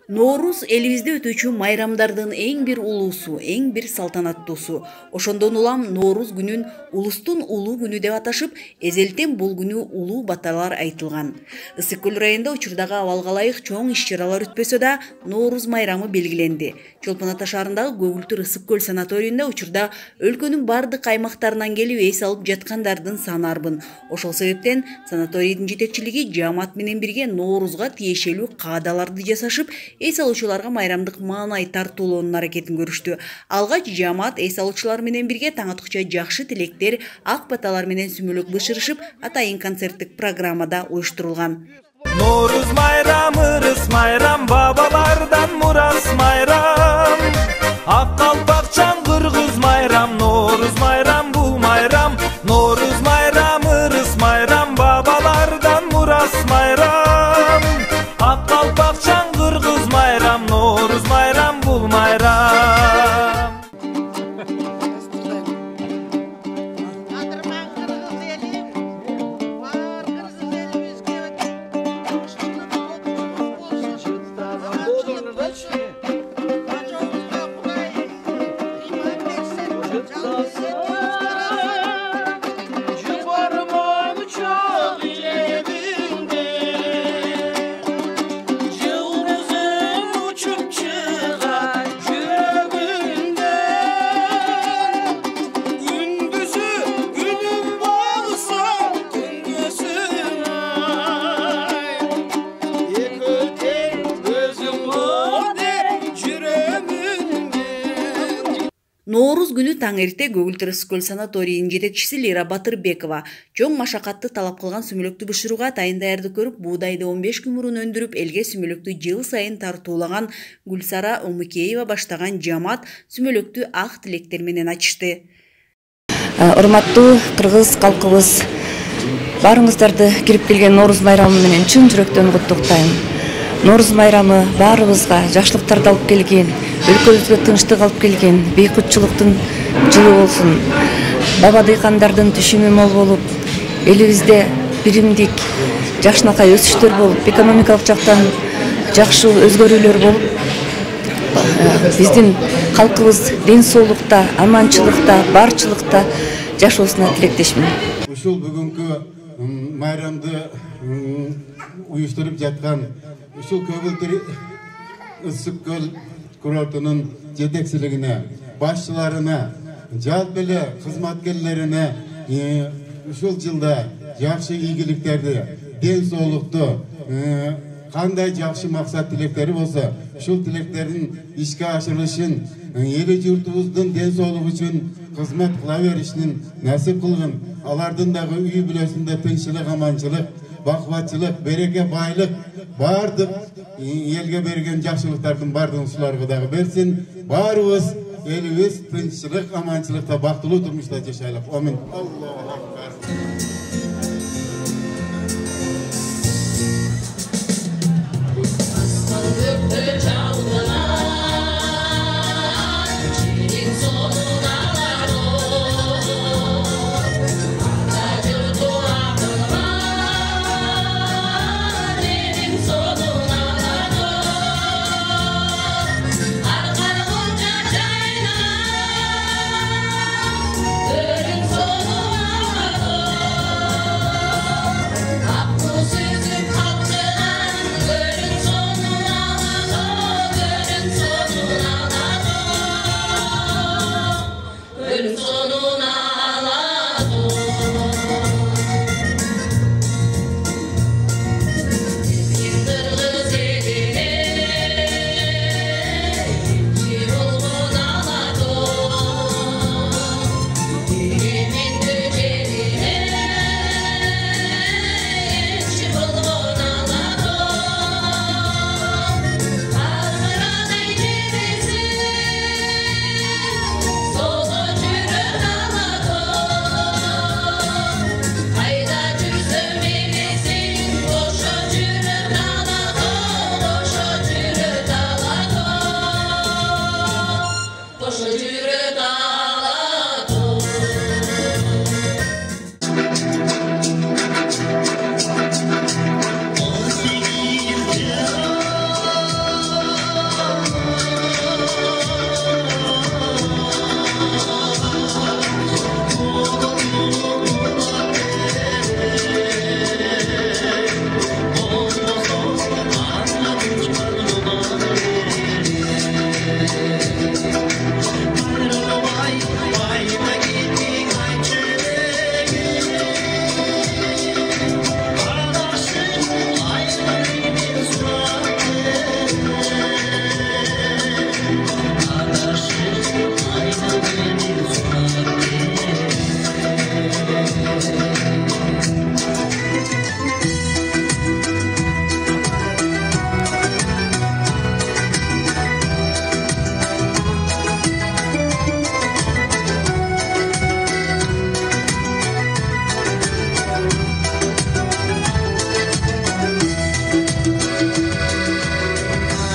Nooruz элибизде өтүүчү майрамдардын эң бир улуусу, эң бир салтанаттуусу. Ошондон улам Nooruz күнүн улустун улуу күнү деп аташып, эзелтен бул күнү улуу баталар айтылган. Ысык көл районунда учурдагы абалга ылайык чоң иш-чаралар өтпөсө да, Nooruz майрамы белгиленди. Чолпон Ата шаарындагы Көгүлтүр ысык көл санаторийинде учурда өлкөнүн бардык аймактарынан келип эс алып жаткандардын саны арбын. Ошол себептен санаторийдин жетекчилиги жаамат менен бирге Nooruzга тиешелүү каадаларды жасашып, эс алуучуларга майрамдык маанай тартуулоонун аракетин көрүштү. Алгач жаамат эс алуучулар менен бирге таң аткыча жакшы тилектер, ак баталар менен сүмөлөк бышырышып, атайын концерттик программада уюштурулган. Nooruz майрамы, ырыс майрам, бабалардан мурас майрам. Ак калпакчан кыргыз майрам, Nooruz майрам, бул майрам. Nooruz майрамы, ырыс майрам, бабалардан мурас майрам. Ак калпакчан кыргыз майрам, Nooruz майрам, бул майрам. Nooruz күнү таң эрте Көгүлтүр ысык көл санаторийинин жетекчиси Лира Батырбекова чоң машакатты талап кылган сүмөлөктү бышырууга атайын даярдык көрүп, буудайды 15 күн мурун өндүрүп, элге сүмөлөктү жыл сайын тартуулаган Гүлсара Омукеева баштаган жаамат сүмөлөктү ак тилектер менен ачышты. Урматтуу кыргыз калкыбыз, баарыңыздарды кирип келген Nooruz майрамы менен чын жүрөктөн куттуктайм. Nooruz майрамы баарыбызга жакшылыктарды алып келген, өлкөбүзгө тынчтык алып келген, бейкутчулуктун жылы болсун. Баба дыйкандардын түшүмү мол болуп, элибизде биримдик, жакшынакай өсүштөр болуп, экономикалык жактан жакшы өзгөрүүлөр болуп, биздин калкыбыз ден соолукта, аманчылыкта, барчылыкта жашоосуна тилектешмин. Ушул бүгүнкү майрамды уюштуруп жаткан ушул Көгүлтүр ысык көл курортунун жетекчилигине, башчыларына, жалпы эле кызматкерлерине ушул жылда жакшы ийгиликтерди, ден соолукту, кандай жакшы максат тилектери болсо, ушул тилектердин ишке ашырылышын, эли журтубуздун ден соолугу үчүн кызмат кыла беришин насип кылгын. Алардын дагы үй бүлөсүндө тынччылык, аманчылык, бакубатчылык, береке, байлык бардык элге берген жакшылыктардын бардыгын ушуларга дагы берсин. Баарыбыз элибиз тынччылык, аманчылыкта, бактылуу турмушта жашайлык. Амин. Аллаху акбар.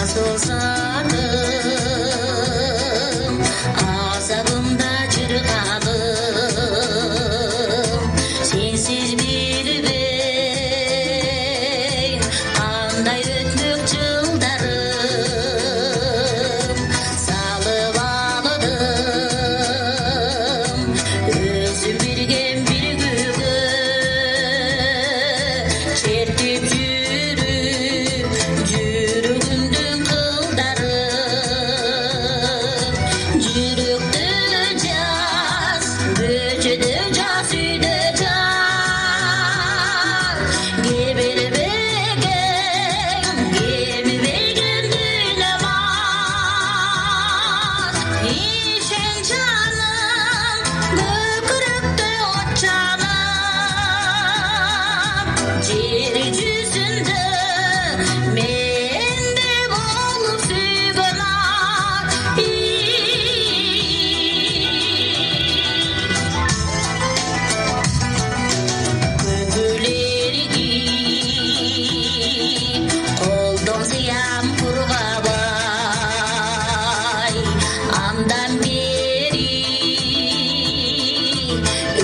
Asılsadım azabımda çırpalım sensiz bilmeyin qanday ötmük жылдарым салып алдым өзім берген bir күгө чертип жүрөгүмдүн кылдарым жүрөктө жаз көчөдө жаз үйдө жаз кемибеген дүйнөмас ишен жаным көкүрөктө от жанып жер жүзүндө менде болуп сүйгөн көңүлерги колдон зыян кургабай андан бери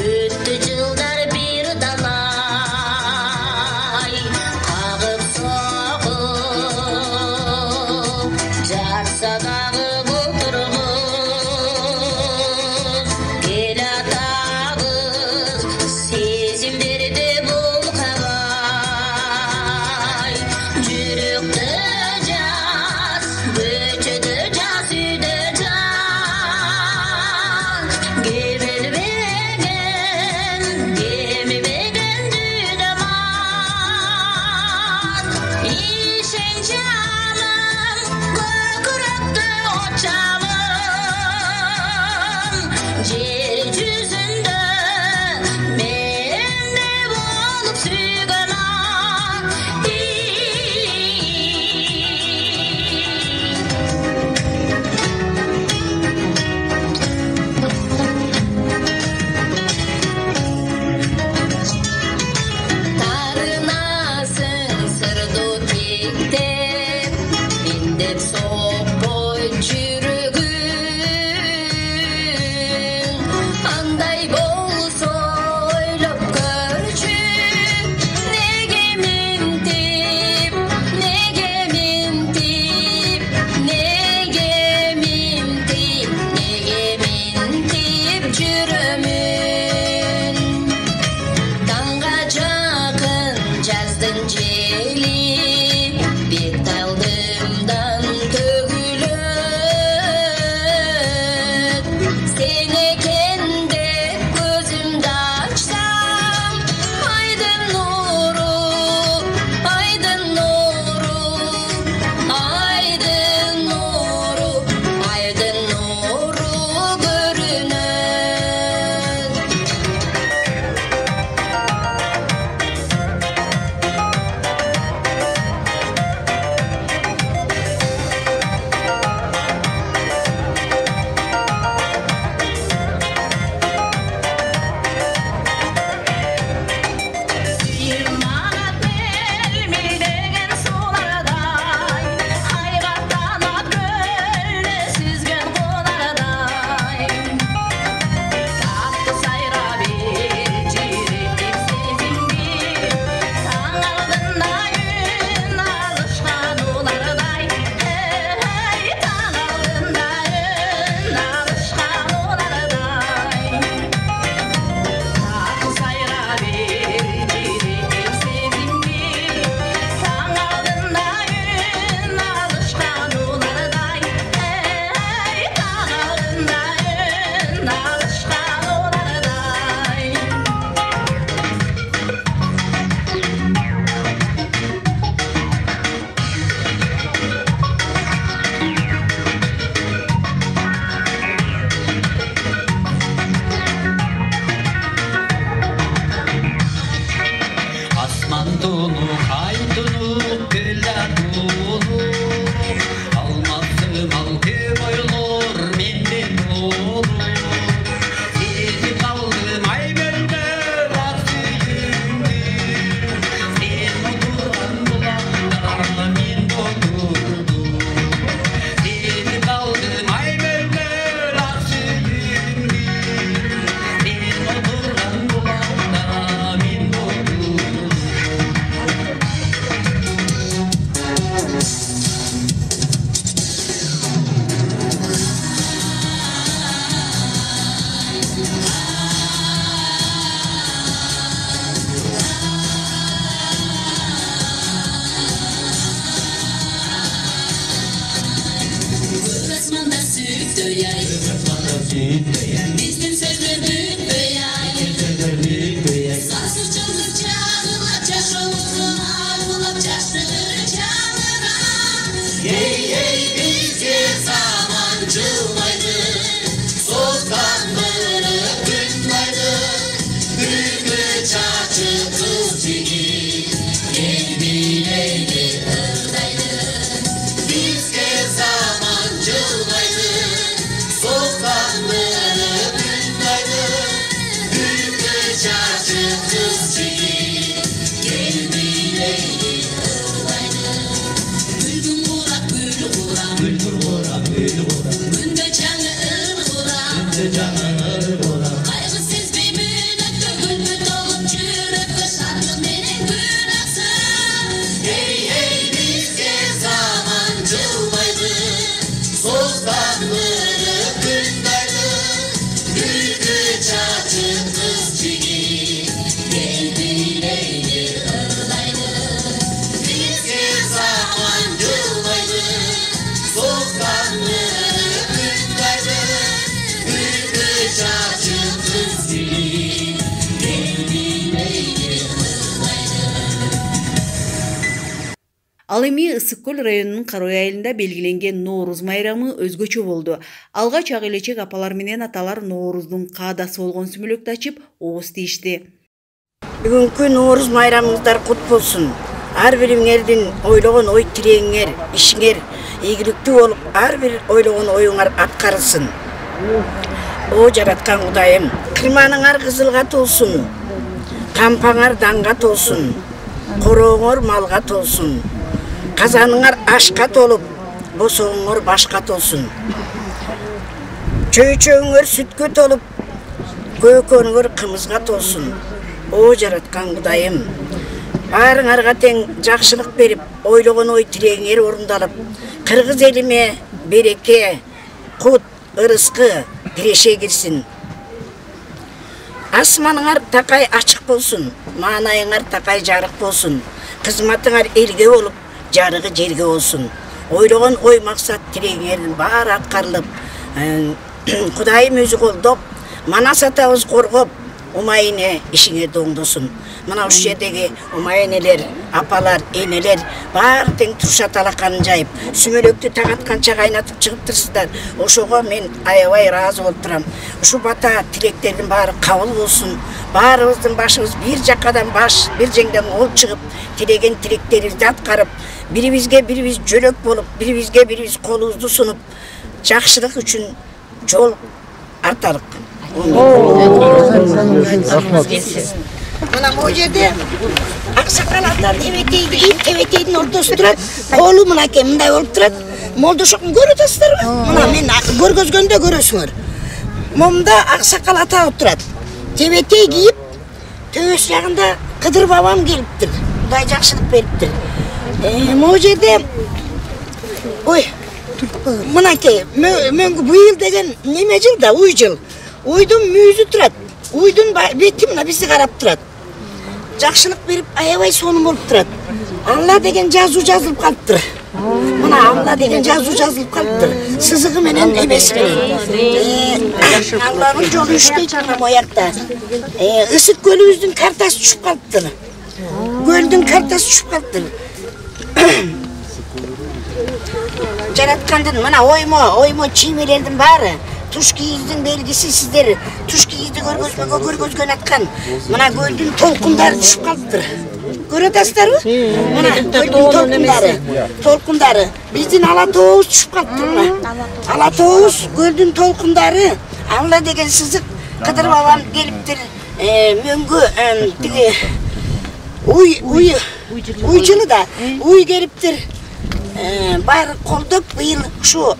өттү жылдар бир далай кагып согуп жатса дагы былтыргыз келатабыз сезимдерди булкабай жүрөктө жаз көчөдө жаз үйдө жаз кемибеген дүйнөмас ишен жаным көкүрөктө от жанып жер жүзүндө менде болуп сүйгөн тарынасың сырду тектеп мендеп сокпой жүрөгүң андай болсо ойлоп көрчү неге минтип жүрөмүн таңга жакын жаздын жели бет алдымдан Bizim sözler büyütmeye Sarsız çıldır çağrılar Çaşımızın ağrılar Çaştırır çağrılar Hey hey bizce zaman çılmaydı Sokakları bütmaydı Büyükü çarşı kız çiğ Yeni bileydi ırdaydı Bizce zaman çılmaydı Sokakları bütmaydı Büyükü çarşı kız çiğ Yeni bileydi ırdaydı Bülbül kurak bülbül kurak Günde canı ırgırak Kaygısız bir müddettir gülbül olup çürüktür Şarkı benim günahsın Hey hey bizce zaman çılmaydı Sokakları bütmaydı Büyükü çarşı kız çiğ Gel bileydi ırdaydı Bizce zaman çılmaydı Sokakları bütmaydı Büyükü çarşı kız çiğ Gel bileydi ırdaydı Ал эми Ысык Көл районунун Карой айылында белгиленген Нооруз майрамы өзгөчө болду. Алгач ак элечек апалар менен аталар Нооруздун каадасы болгон сүмөлөктү ачып, ооз тийишти. Бүгүнкү Нооруз майрамыңыздар кут болсун. Ар бириңердин ойлогон ой тирегиңер, ишиңер ийгиликтүү болуп, ар бир ойлогон оюңар аткарылсын. О жараткан Кудайым, кырманыңар кызылга толсун, кампаңар данга толсун, корооңор малга толсун. Казаныңар ашка толуп, босооңор башка толсун. Чөйчөңөр сүткө толуп, көкөнүңөр кымызга толсун. О жараткан Кудайым, баарыңарга тең жакшылык берип, ойлогон ой тирегиңер орундалып, кыргыз элиме береке, кут, ырыскы, киреше кирсин. Асманыңар такай ачык болсун, маанайыңар такай жарык болсун. Кызматыңар элге болуп, жарыгы жерге болсун. Ойлогон ой максат тирегиңердин баары аткарылып, Кудайым өзү колдоп, Манас атабыз коргоп, умайыне ишиңерди оңдосун. Мына ушу жердеги умайынелер, апалар, энелер баары тең турушат алаканын жайып, сүмөлөктү тагатканча кайнатып чыгыптырсыздар. Ошого мен аябай ыраазы болуп турам. Ушу бата тилектердин баары кабыл болсун. Баарыбыздын башыбыз бир жакадан баш, бир жеңден ол чыгып, тилеген тилектерибизди аткарып, бирибизге бирибиз жөлөк болуп, бирибизге бирибиз колубузду сунуп, жакшылык үчүн жол арталык. Мына бул жерде аксакал ата тебетейдин ортосу турат, колу мынакей мындай болуп турат. Молдошокун көрүп атасыздарбы? Мына мен көргөзгөндө көрөсүңөр. Момда аксакал ата отурат. Тебетей кийип, төбөс жагында Кыдыр бабам келиптир. Кудай жакшылык бериптир. Могу жерде ой, мынакей мөңгү быйыл деген неме жыл да, уй жыл. Уйдун мүйүзү турат. Уйдун бети мына бизди карап турат. Жакшылык берип, аябай сонун болуп турат. Алла деген жазуу жазылып калыптыр. Мына Алла деген жазуу жазылып калыптыр. Сызыгы менен эмеси менен. Алланын жолу үчтөйт мына моякта. Ысык көлүбүздүн картасы түшүп калыптыр. Көлдүн картасы түшүп калыптыр. Жараткандын мына оймо чиймелердин баары туш кийиздин белгиси. Сиздер туш кийизди көргөзгөн аткан. Мына көлдүн толкундары түшүп калыптыр. Көрүп атасыздарбы? Мына көлдүн толкундары. Биздин ала тообуз түшүп калыптыр мына. Ала тообуз, көлдүн толкундары. Алла деген сызык Кыдыр бабам келиптир. Мөңгү тиги уй жылы да уй келиптир. Баары колдоп быйыл ушу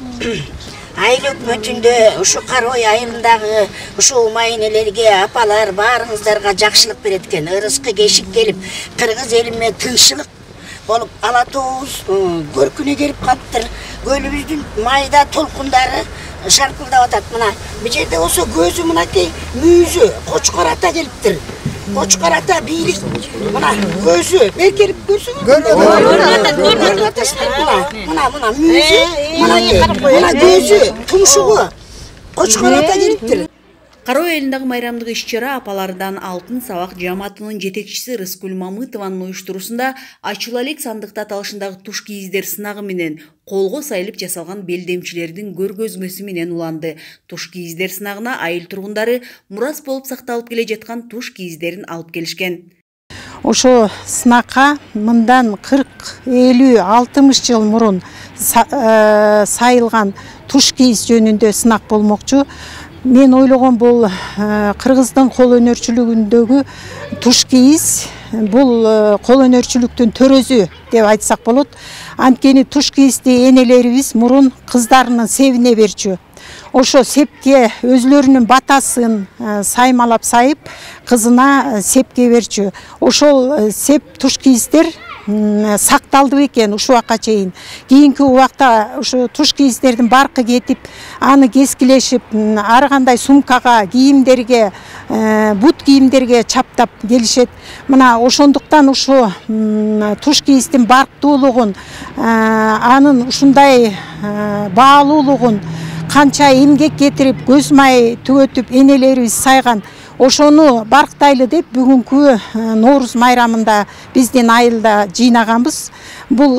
айыл өкмөтүндө, ушу Карой айылындагы ушу умайынелерге, апалар баарыңыздарга жакшылык берет экен. Ырыскы кешик келип, кыргыз элиме тынччылык болуп, ала тообуз көркүнө келип калыптыр. Көлүбүздүн майда толкундары шаркылдап атат. Мына бул жерде болсо көзү мынакей мүйүзү Кочкор ата келиптир. Кочкор ата бийлик. Мына көзү беркелип көрсөңөр. Көрүп атасыздар мына мүйүзү. Мына көзү, тумшугу Кочкор ата келиптир. Кароо элиндеги майрамдык иш-чара апалардан Алтын сабак жааматынын жетекчиси Рыскүл Мамытованын уюштуруусунда ачыл элек сандыкта аталышындагы туш кийиздер сынагы менен колго сайылып жасалган белдемчилердин көргөзмөсү менен уланды. Туш кийиздер сынагына айыл тургундары мурас болуп сакталып келе жаткан туш кийиздерин алып келишкен. Ошо сынакка мындан 40, 50, 60 жыл мурун сайылган туш кийиз жөнүндө сынак болмокчу. Мен ойлогон бул кыргыздын кол өнөрчүлүгүндөгү туш кийиз, бул кол өнөрчүлүктүн төрөзү деп айтсак болот. Анткени туш кийизди энелерибиз мурун кыздарынын себине берчү. Ошо сепке өзлөрүнүн батасын саймалап сайып, кызына сепке берчү. Ошол сеп туш кийиздер сакталды бекен ушу убакка чейин. Кийинки убакта ушу туш кийиздердин баркы кетип, аны кескилешип, ар кандай сумкага, кийимдерге, бут кийимдерге чаптап келишет. Мына ошондуктан ушу туш кийиздин барктуулугун, анын ушундай баалуулугун канча эмгек кетирип, көз май түгөтүп энелерибиз сайган, ошону барктайлы деп бүгүнкү Норуз майрамында биздин айылда жыйнаганбыз. Бул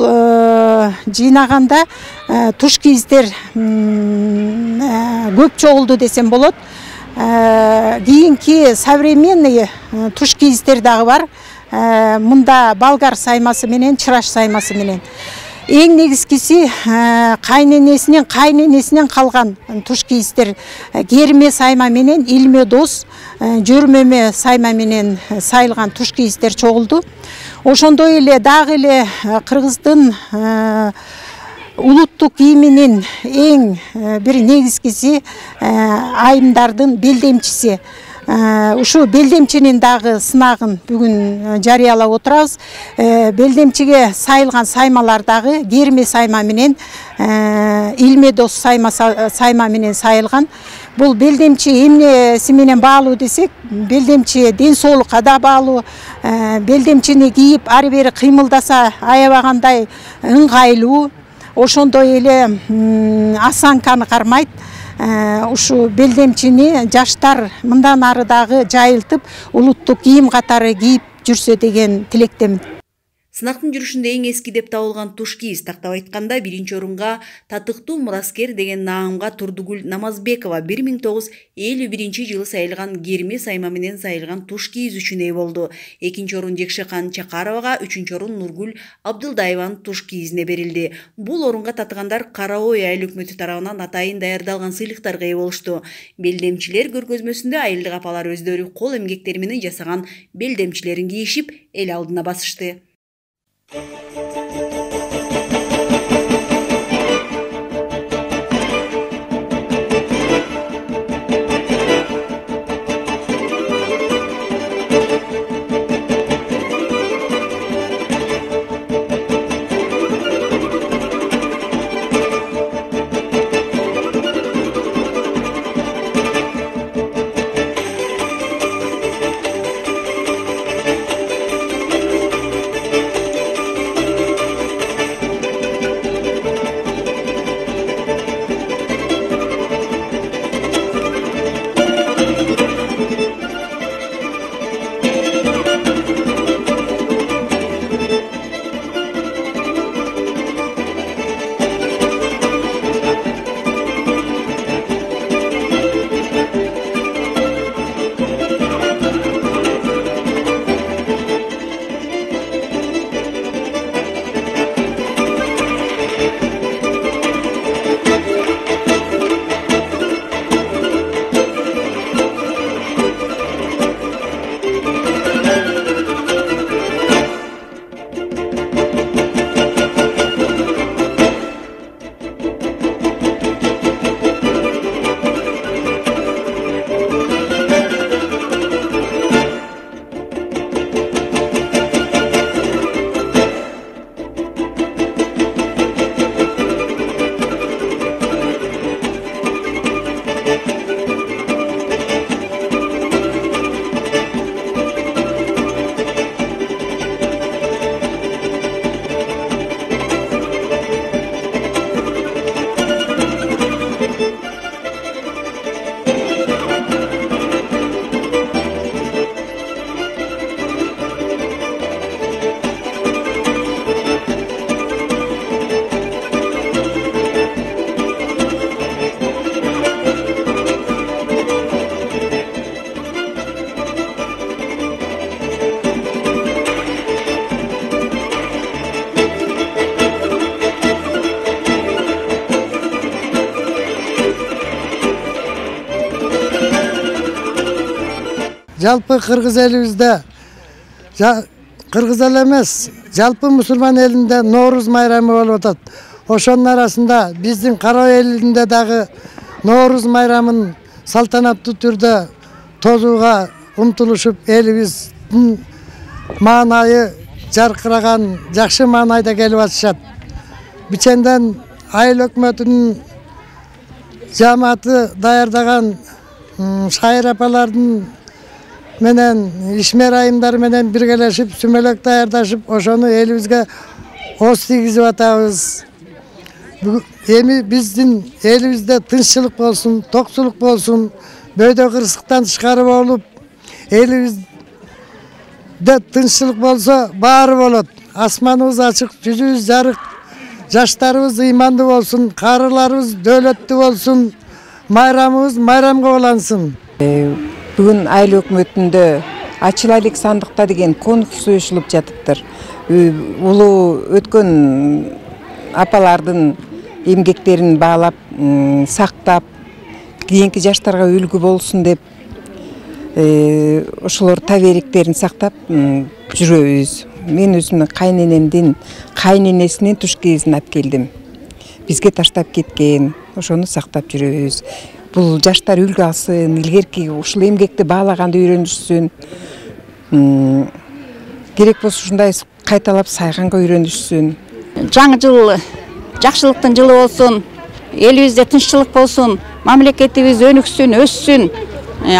жыйнаганда туш кийиздер көп чогулду десем болот. Кийинки современный туш кийиздер дагы бар. Мында болгар саймасы менен, чыраш саймасы менен. Эң негизгиси кайненесинен калган туш кийиздер керме сайма менен, илме дос, жөрмөмө сайма менен сайылган туш кийиздер чогулду. Ошондой эле дагы эле кыргыздын улуттук кийиминин эң бир негизгиси айымдардын белдемчиси. Ушу белдемчинин дагы сынагын бүгүн жарыялап отурабыз. Белдемчиге сайылган саймалар дагы керме сайма менен, илме дос сайма менен сайылган. Бул белдемчи эмнеси менен баалуу десек, белдемчи ден соолукка да баалуу. Белдемчини кийип ары бери кыймылдаса аябагандай ыңгайлуу. Ошондой эле осанканы кармайт. Ушу белдемчини жаштар мындан ары дагы жайылтып, улуттук кийим катары кийип жүрсө деген тилектемин. Сынактын жүрүшүндө эң эски деп табылган туш кийиз тактап айтканда биринчи орунга татыктуу мураскер деген наамга Турдугүл Намазбекова 1951 жылы сайылган керме сайма менен сайылган туш кийиз үчүн ээ болду. Экинчи орун Жекшекан Чакаровага, үчүнчү орун Нургүл Абдылдаеванын туш кийизине берилди. Бул орунга татыгандар Кара-Ой айыл өкмөтү тарабынан атайын даярдалган сыйлыктарга ээ болушту. Белдемчилер көргөзмөсүндө айылдык апалар өздөрү кол эмгектери менен жасаган белдемчилерин кийишип, эл алдына басышты. жалпы кыргыз элибизде кыргыз эле эмес, жалпы мусулман элинде Ноорuz майрамы болуп атат. Ошонун арасында биздин Кара элинде дагы Ноорuz майрамын салтанаттуу түрдө тозууга умтулушуп, элибиздин маанайы жаркыраган, жакшы маанайда келип атышат. Биченден айыл өкмөтүнүн жамааты даярдаган шайыр апалардын менен ишмер айымдар менен биргелешип сүмөлөк даярдашып, ошону элибизге ооз тийгизип атабыз. Эми биздин элибизде тынччылык болсун, токчулук болсун, бөйдө кырсыктан тышкары болуп, элибизде тынччылык болсо баары болот. Асманыбыз ачык, жүзүбүз жарык, жаштарыбыз ыймандуу болсун, карыларыбыз дөөлөттүү болсун, майрамыбыз майрамга улансын. Бүгүн айыл өкмөтүндө ачылайлык сандыкта деген конкурс уюштурулуп жатыптыр. Улуу өткөн апалардын эмгектерин баалап, сактап, кийинки жаштарга үлгү болсун деп ошолор табериктерин сактап жүрөбүз. Мен өзүмдүн кайненемдин кайненесинин туш кийизин алып келдим. Бизге таштап кеткен, ошону сактап жүрөбүз. Бул жаштар үлгү алсын, илгерки ушул эмгекти баалаганды үйрөнүшсүн. Керек болсо ушундай кайталап сайганга үйрөнүшсүн. Жаңы жыл жакшылыктын жылы болсун, элибизде тынччылык болсун, мамлекетибиз өнүксүн, өссүн,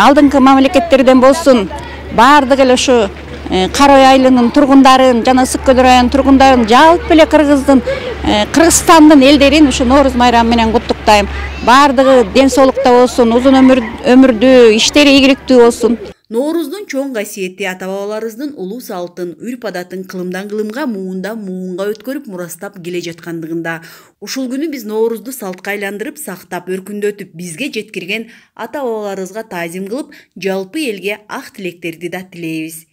алдыңкы мамлекеттерден болсун. Баардык эле ушу Кара айылынын тургундарын, жана Ысык Көл районунун тургундарын, жалпы эле Кыргызстандын элдерин ушу Ноорuz майрамы менен куттуктайм. Баардыгы ден соолукта болсун, узун өмүрдүү, иштери ийгиликтүү болсун. Нооруздун чоң касиети ата-бабаларыбыздын улуу салтын, үрп-адатын кылымдан кылымга, муундан муунга өткөрүп мурастап келе жаткандыгында. Ушул күнү биз Ноорузду салтка айландырып, сактап, өркүндөтүп, бизге жеткирген ата-бабаларыбызга таазим кылып, жалпы элге ак тилектерди да тилейбиз.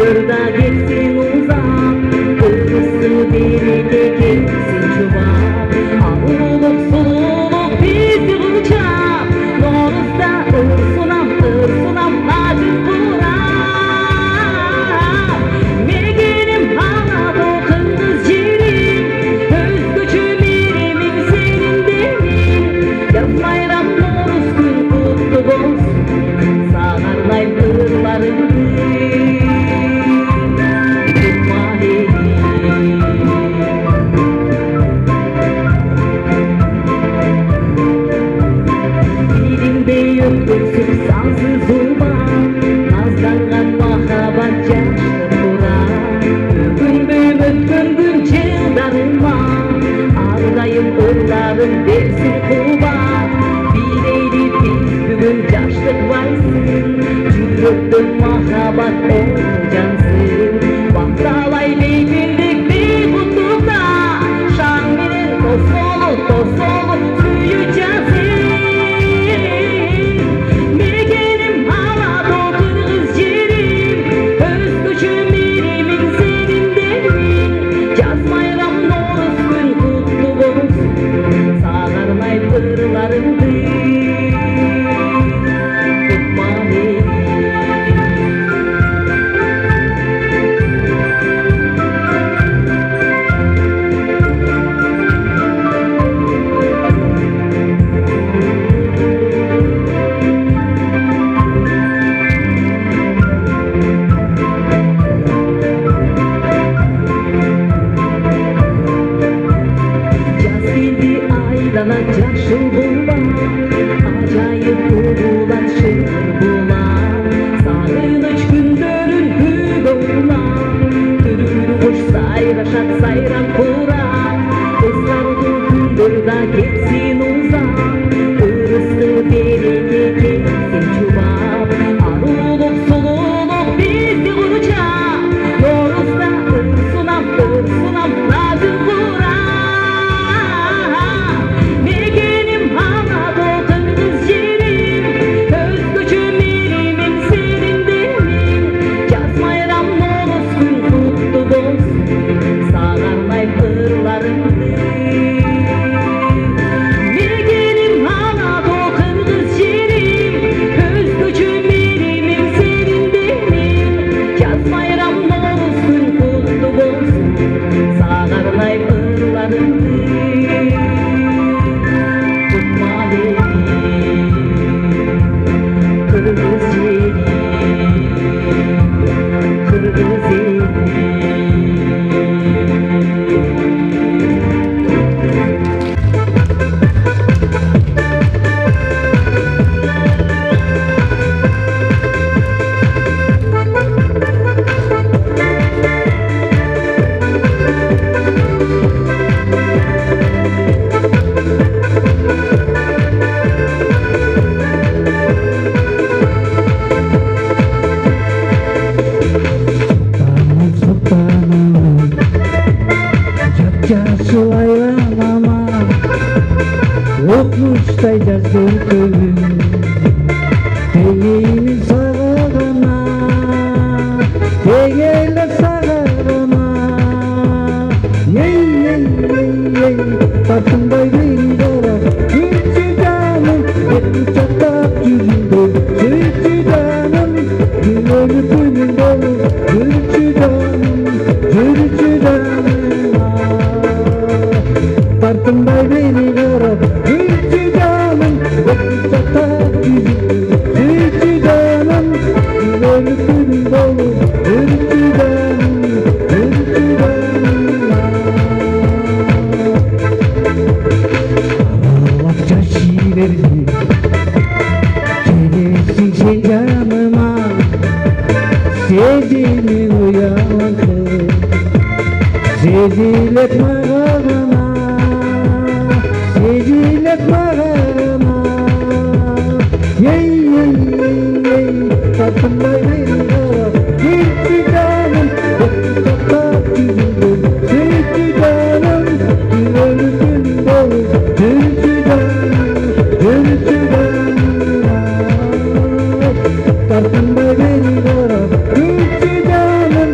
күндөрдө кетсин узап, кыргызды береке кетсин чубап, арулук сулуулук бизди курчап, Nooruzda ырсынам ажын курап. Мегеним алады кыргыз жерим, өзгөчө меремиң сенин демиң. Жаз майрам Nooruz күн куттуу болсун, сагарлайм ырларыңды. Өксүп сансыз зулба, назданған махаббат жашты тура. Өкүнбөйм өткөн күн жылдарыма, ардайым ырларым берсин кубат. Билейли биз бүгүн жаштык байсын, жүрөктөн махаббат оңу жансын. Бакталай бейбирлик бейкуттукта, шаң менен тосолу сүйүү жазсын. Жакшы булар, ажайып улуулар шыр булар, сагыныч күндөрүн күгө улар, түрүлү кош сайрашат сайран курар, кызгардуу күндөрдө кетсин узап, ырысты береке кетсин чубап, арулук сулуулук бизди курчап, Nooruzda ырсынам ажын курап. Okmuştay жаздың көбін, тегеймін сағығына, тегейлі сағығына. Ей, тартынбай бейін қора, күнші жаным, етін чаттап жүрінді, сүйші жаным, күнөлі күнін болу, күнші жаным, жүрші жаным. Тартынбай бейін қора, күнші жаным, етін чаттап жүрінді, сүйші жаным, күнөлі күнін болу, күнші жаным, жүрші жаным. Gelirsin sen yanıma, sezini uyandı, sezilet mağarama, sezilet mağarama. Yey, tatlılar beni ara, gitti canım, tatlılar yüzündüm, gitti canım, gülönü gün dolu, gitti canım, gitti canım. Tartınma beni ara, gitti canım,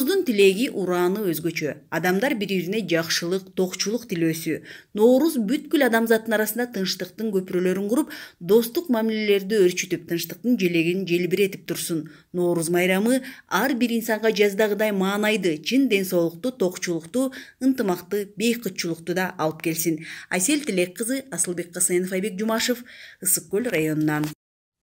Норуздун тилеги урааны өзгөчө. Адамдар бири-бирине жакшылык, токчулук тилөөсү. Норуз бүткүл адамзаттын арасында тынчтыктын көпүрөлөрүн куруп, достук мамилелерди өрчүтүп, тынчтыктын желегин желбиретип турсун. Норуз майрамы ар бир инсанга жаздагыдай маанайды, чын ден соолукту, токчулукту, ынтымакты, бейкытчулукту да алып келсин. Айсел Тилек кызы, Асылбек Касенов, Айбек Жумашев, Ысык Көл районунан.